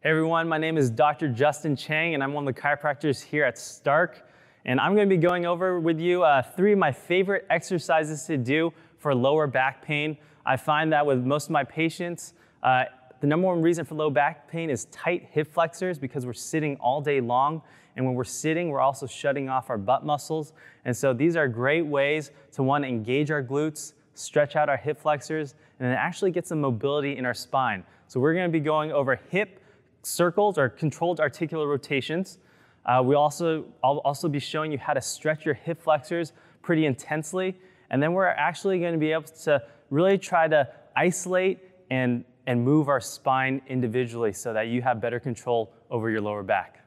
Hey everyone, my name is Dr. Justin Chang and I'm one of the chiropractors here at Stark. And I'm going to be going over with you 3 of my favorite exercises to do for lower back pain. I find that with most of my patients, the #1 reason for low back pain is tight hip flexors because we're sitting all day long. And when we're sitting, we're also shutting off our butt muscles. And so these are great ways to, one, engage our glutes, stretch out our hip flexors, and then actually get some mobility in our spine. So we're going to be going over hip circles or controlled articular rotations. I'll also be showing you how to stretch your hip flexors pretty intensely. And then we're actually going to be able to really try to isolate and move our spine individually so that you have better control over your lower back.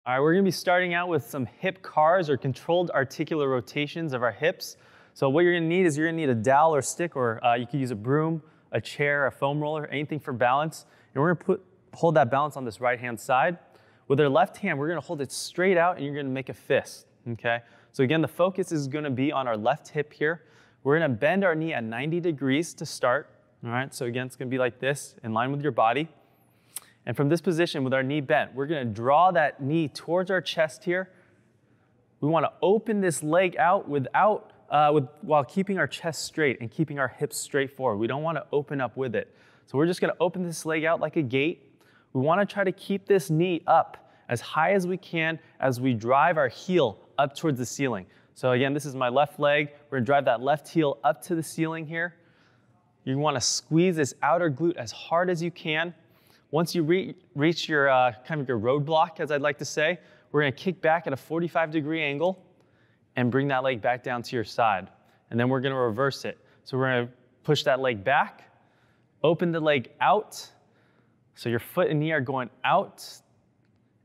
All right, we're going to be starting out with some hip cars or controlled articular rotations of our hips. So what you're going to need is you're going to need a dowel or stick, or you could use a broom, a chair, a foam roller, anything for balance. And we're going to hold that balance on this right-hand side. With our left hand, we're going to hold it straight out and you're going to make a fist, okay? So again, the focus is going to be on our left hip here. We're going to bend our knee at 90 degrees to start, all right? So again, it's going to be like this, in line with your body. And from this position, with our knee bent, we're going to draw that knee towards our chest here. We want to open this leg out while keeping our chest straight and keeping our hips straight forward. We don't want to open up with it. So we're just going to open this leg out like a gate. We want to try to keep this knee up as high as we can as we drive our heel up towards the ceiling. So again, this is my left leg. We're going to drive that left heel up to the ceiling here. You want to squeeze this outer glute as hard as you can. Once you reach your kind of your roadblock, as I'd like to say, we're going to kick back at a 45-degree angle and bring that leg back down to your side. And then we're going to reverse it. So we're going to push that leg back, open the leg out. So your foot and knee are going out.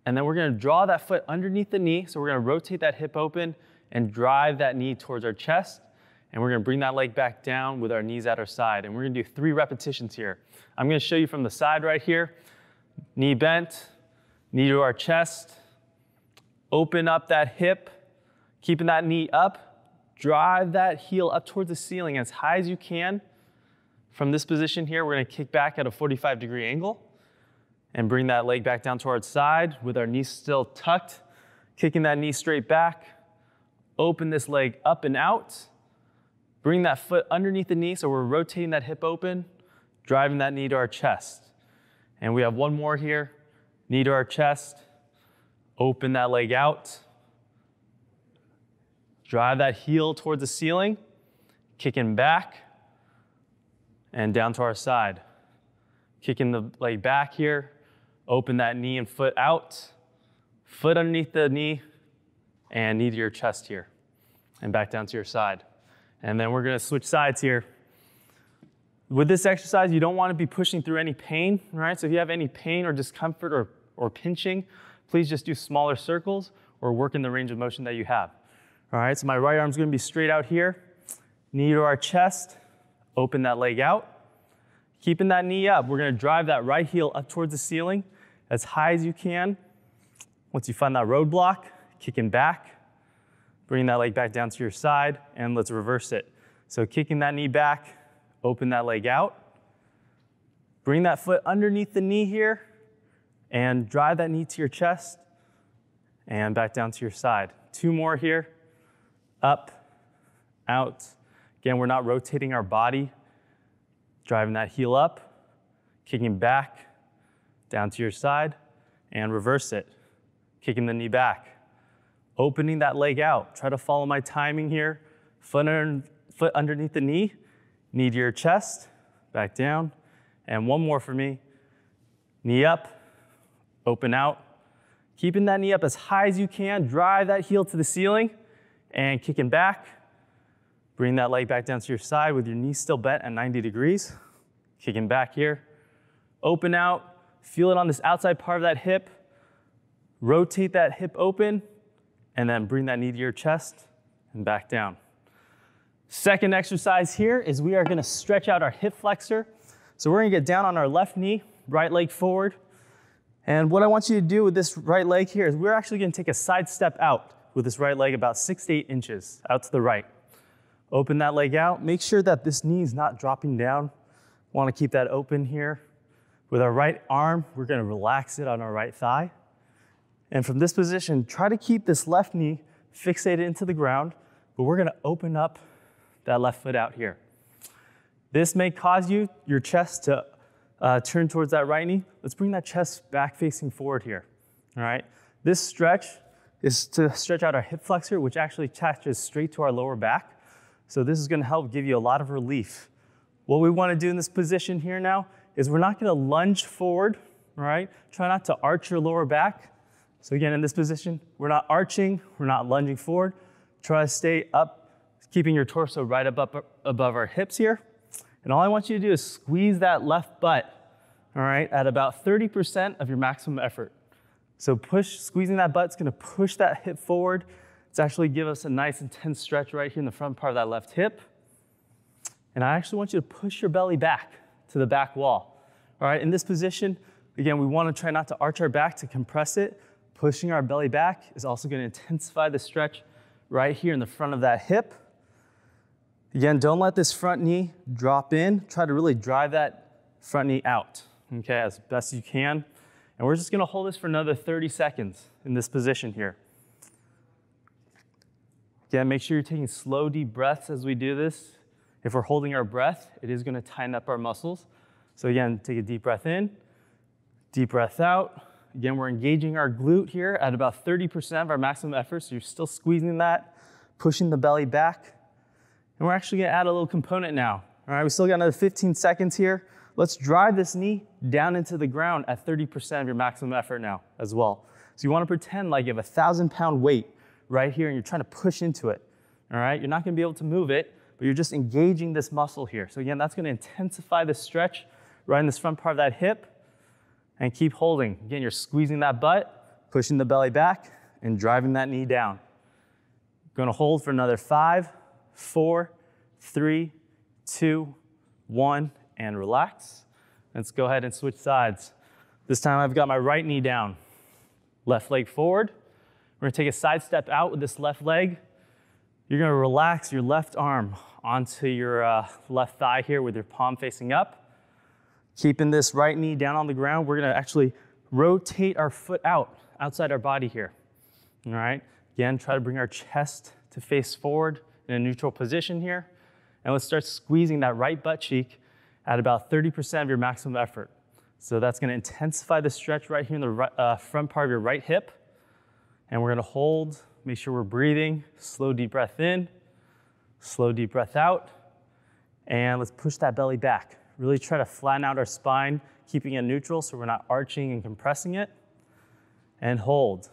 And then we're going to draw that foot underneath the knee. So we're going to rotate that hip open and drive that knee towards our chest. And we're going to bring that leg back down with our knees at our side. And we're going to do 3 repetitions here. I'm going to show you from the side right here. Knee bent, knee to our chest. Open up that hip. Keeping that knee up, drive that heel up towards the ceiling as high as you can. From this position here, we're going to kick back at a 45-degree angle and bring that leg back down to our side with our knees still tucked, kicking that knee straight back. Open this leg up and out. Bring that foot underneath the knee so we're rotating that hip open, driving that knee to our chest. And we have one more here, knee to our chest. Open that leg out. Drive that heel towards the ceiling, kicking back and down to our side. Kicking the leg back here, open that knee and foot out, foot underneath the knee, and knee to your chest here, and back down to your side. And then we're gonna switch sides here. With this exercise, you don't wanna be pushing through any pain, right? So if you have any pain or discomfort or pinching, please just do smaller circles or work in the range of motion that you have. All right, so my right arm's gonna be straight out here. Knee to our chest, open that leg out. Keeping that knee up, we're gonna drive that right heel up towards the ceiling as high as you can. Once you find that roadblock, kicking back, bring that leg back down to your side, and let's reverse it. So kicking that knee back, open that leg out. Bring that foot underneath the knee here, and drive that knee to your chest, and back down to your side. 2 more here. Up, out. Again, we're not rotating our body. Driving that heel up, kicking back, down to your side, and reverse it. Kicking the knee back. Opening that leg out. Try to follow my timing here. Foot underneath the knee, knee to your chest, back down. And one more for me. Knee up, open out. Keeping that knee up as high as you can. Drive that heel to the ceiling. And kicking back, bring that leg back down to your side with your knee still bent at 90 degrees. Kicking back here. Open out, feel it on this outside part of that hip. Rotate that hip open, and then bring that knee to your chest and back down. Second exercise here is we are gonna stretch out our hip flexor. So we're gonna get down on our left knee, right leg forward. And what I want you to do with this right leg here is we're actually gonna take a side step out with this right leg about 6 to 8 inches out to the right. Open that leg out. Make sure that this knee is not dropping down Want to keep that open here. With our right arm, we're going to relax it on our right thigh. And from this position, try to keep this left knee fixated into the ground, but we're going to open up that left foot out here. This may cause your chest to turn towards that right knee. Let's bring that chest back facing forward here. All right. This stretch is to stretch out our hip flexor, which actually attaches straight to our lower back. So this is going to help give you a lot of relief. What we want to do in this position here now is we're not going to lunge forward, all right? Try not to arch your lower back. So again, in this position, we're not arching, we're not lunging forward. Try to stay up, keeping your torso right above our hips here. And all I want you to do is squeeze that left butt, all right, at about 30% of your maximum effort. So squeezing that butt is going to push that hip forward. It's actually give us a nice intense stretch right here in the front part of that left hip. And I actually want you to push your belly back to the back wall. All right, in this position, again, we want to try not to arch our back to compress it. Pushing our belly back is also going to intensify the stretch right here in the front of that hip. Again, don't let this front knee drop in. Try to really drive that front knee out, okay, as best you can. And we're just going to hold this for another 30 seconds in this position here. Again, make sure you're taking slow, deep breaths as we do this. If we're holding our breath, it is going to tighten up our muscles. So again, take a deep breath in, deep breath out. Again, we're engaging our glute here at about 30% of our maximum effort. So you're still squeezing that, pushing the belly back. And we're actually going to add a little component now. All right, we still got another 15 seconds here. Let's drive this knee down into the ground at 30% of your maximum effort now as well. So you want to pretend like you have a 1,000-pound weight right here and you're trying to push into it. All right, you're not going to be able to move it, but you're just engaging this muscle here. So again, that's going to intensify the stretch right in this front part of that hip. And keep holding. Again, you're squeezing that butt, pushing the belly back, and driving that knee down. Going to hold for another 5, 4, 3, 2, 1, and relax. Let's go ahead and switch sides. This time I've got my right knee down. Left leg forward. We're going to take a side step out with this left leg. You're going to relax your left arm onto your left thigh here with your palm facing up. Keeping this right knee down on the ground, we're going to actually rotate our foot outside our body here. All right? Again, try to bring our chest to face forward in a neutral position here. And let's start squeezing that right butt cheek at about 30% of your maximum effort. So that's going to intensify the stretch right here in the front part of your right hip. And we're going to hold, make sure we're breathing. Slow, deep breath in. Slow, deep breath out. And let's push that belly back. Really try to flatten out our spine, keeping it neutral so we're not arching and compressing it. And hold.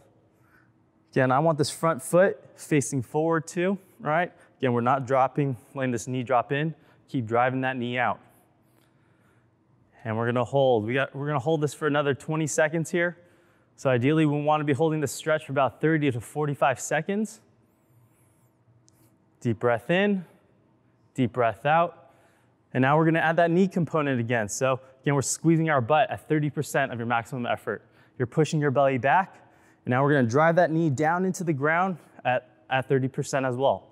Again, I want this front foot facing forward too, right? Again, we're not dropping, letting this knee drop in. Keep driving that knee out. And we're gonna hold. We're gonna hold this for another 20 seconds here. So ideally, we want to be holding this stretch for about 30 to 45 seconds. Deep breath in, deep breath out. And now we're going to add that knee component again. So again, we're squeezing our butt at 30% of your maximum effort. You're pushing your belly back. And now we're going to drive that knee down into the ground at 30% as well.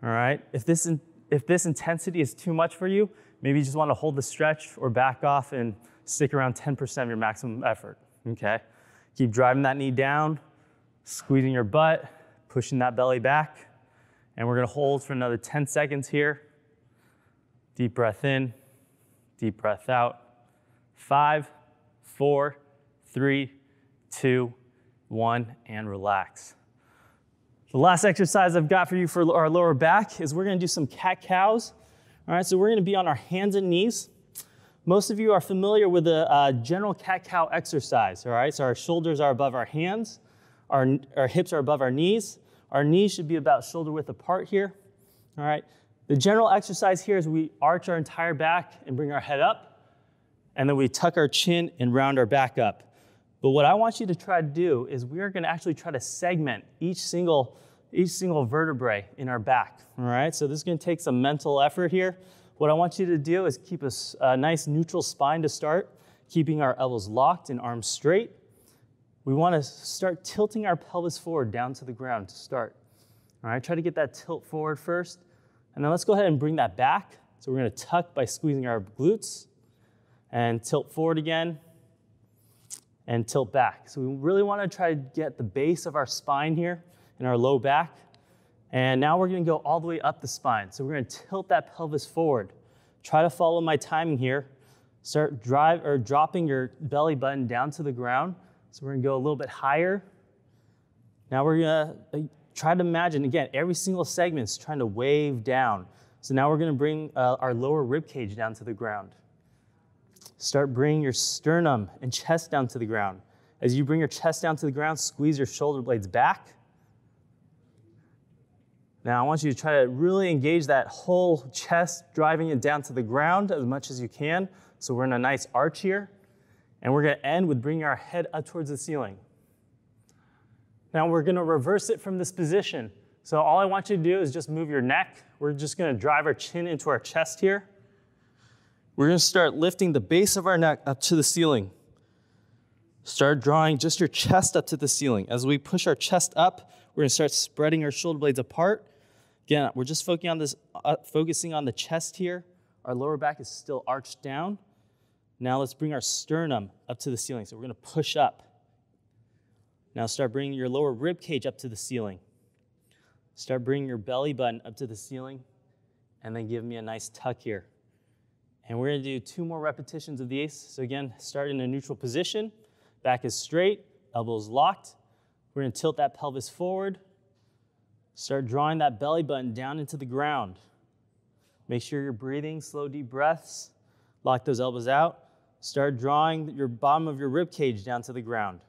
All right? If this intensity is too much for you, maybe you just want to hold the stretch or back off and stick around 10% of your maximum effort. Okay? Keep driving that knee down, squeezing your butt, pushing that belly back. And we're going to hold for another 10 seconds here. Deep breath in, deep breath out. 5, 4, 3, 2, 1, and relax. The last exercise I've got for you for our lower back is we're going to do some cat-cows. All right, so we're going to be on our hands and knees. Most of you are familiar with the general cat-cow exercise. All right, so our shoulders are above our hands, our hips are above our knees. Our knees should be about shoulder width apart here. All right. The general exercise here is we arch our entire back and bring our head up, and then we tuck our chin and round our back up. But what I want you to try to do is we are going to actually try to segment each single vertebrae in our back. All right, so this is going to take some mental effort here. What I want you to do is keep a nice neutral spine to start, keeping our elbows locked and arms straight. We want to start tilting our pelvis forward down to the ground to start. All right, try to get that tilt forward first. And then let's go ahead and bring that back. So we're going to tuck by squeezing our glutes. and tilt forward again, and tilt back. So we really want to try to get the base of our spine here in our low back. And now we're going to go all the way up the spine. So we're going to tilt that pelvis forward. Try to follow my timing here. Start dropping your belly button down to the ground. So we're going to go a little bit higher. Now we're going to try to imagine, again, every single segment is trying to wave down. So now we're going to bring our lower rib cage down to the ground. Start bringing your sternum and chest down to the ground. As you bring your chest down to the ground, squeeze your shoulder blades back. Now I want you to try to really engage that whole chest, driving it down to the ground as much as you can. So we're in a nice arch here. And we're going to end with bringing our head up towards the ceiling. Now we're going to reverse it from this position. So all I want you to do is just move your neck. We're just going to drive our chin into our chest here. We're going to start lifting the base of our neck up to the ceiling. Start drawing just your chest up to the ceiling. As we push our chest up, we're going to start spreading our shoulder blades apart. Again, we're just focusing on the chest here. Our lower back is still arched down. Now let's bring our sternum up to the ceiling. So we're going to push up. Now start bringing your lower rib cage up to the ceiling. Start bringing your belly button up to the ceiling. And then give me a nice tuck here. And we're going to do 2 more repetitions of these. So again, start in a neutral position. Back is straight, elbows locked. We're going to tilt that pelvis forward. Start drawing that belly button down into the ground. Make sure you're breathing, slow, deep breaths. Lock those elbows out. Start drawing your bottom of your rib cage down to the ground.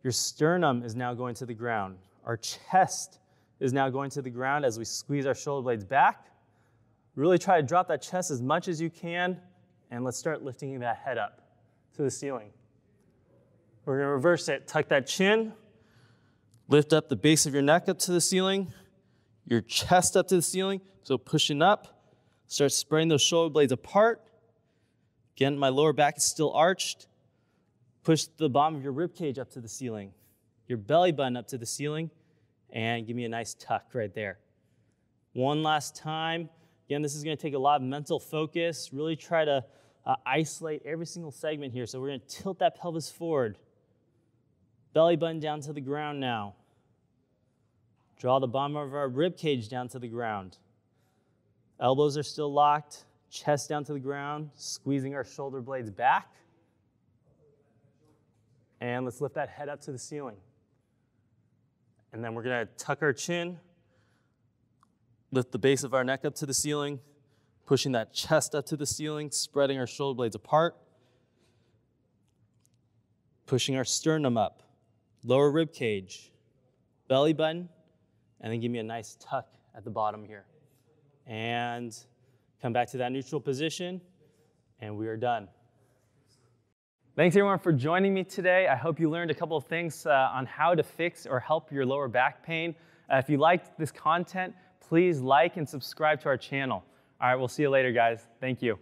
Your sternum is now going to the ground. Our chest is now going to the ground as we squeeze our shoulder blades back. Really try to drop that chest as much as you can, and let's start lifting that head up to the ceiling. We're going to reverse it. Tuck that chin. Lift up the base of your neck up to the ceiling. Your chest up to the ceiling. So pushing up. Start spreading those shoulder blades apart. Again, my lower back is still arched. Push the bottom of your rib cage up to the ceiling. Your belly button up to the ceiling. And give me a nice tuck right there. One last time. Again, this is going to take a lot of mental focus. Really try to isolate every single segment here. So we're going to tilt that pelvis forward. Belly button down to the ground now. Draw the bottom of our rib cage down to the ground. Elbows are still locked. Chest down to the ground. Squeezing our shoulder blades back. And let's lift that head up to the ceiling. And then we're going to tuck our chin. Lift the base of our neck up to the ceiling, pushing that chest up to the ceiling, spreading our shoulder blades apart, pushing our sternum up, lower rib cage, belly button, and then give me a nice tuck at the bottom here. And come back to that neutral position, and we are done. Thanks everyone for joining me today. I hope you learned a couple of things on how to fix or help your lower back pain. If you liked this content, please like and subscribe to our channel. All right, we'll see you later, guys. Thank you.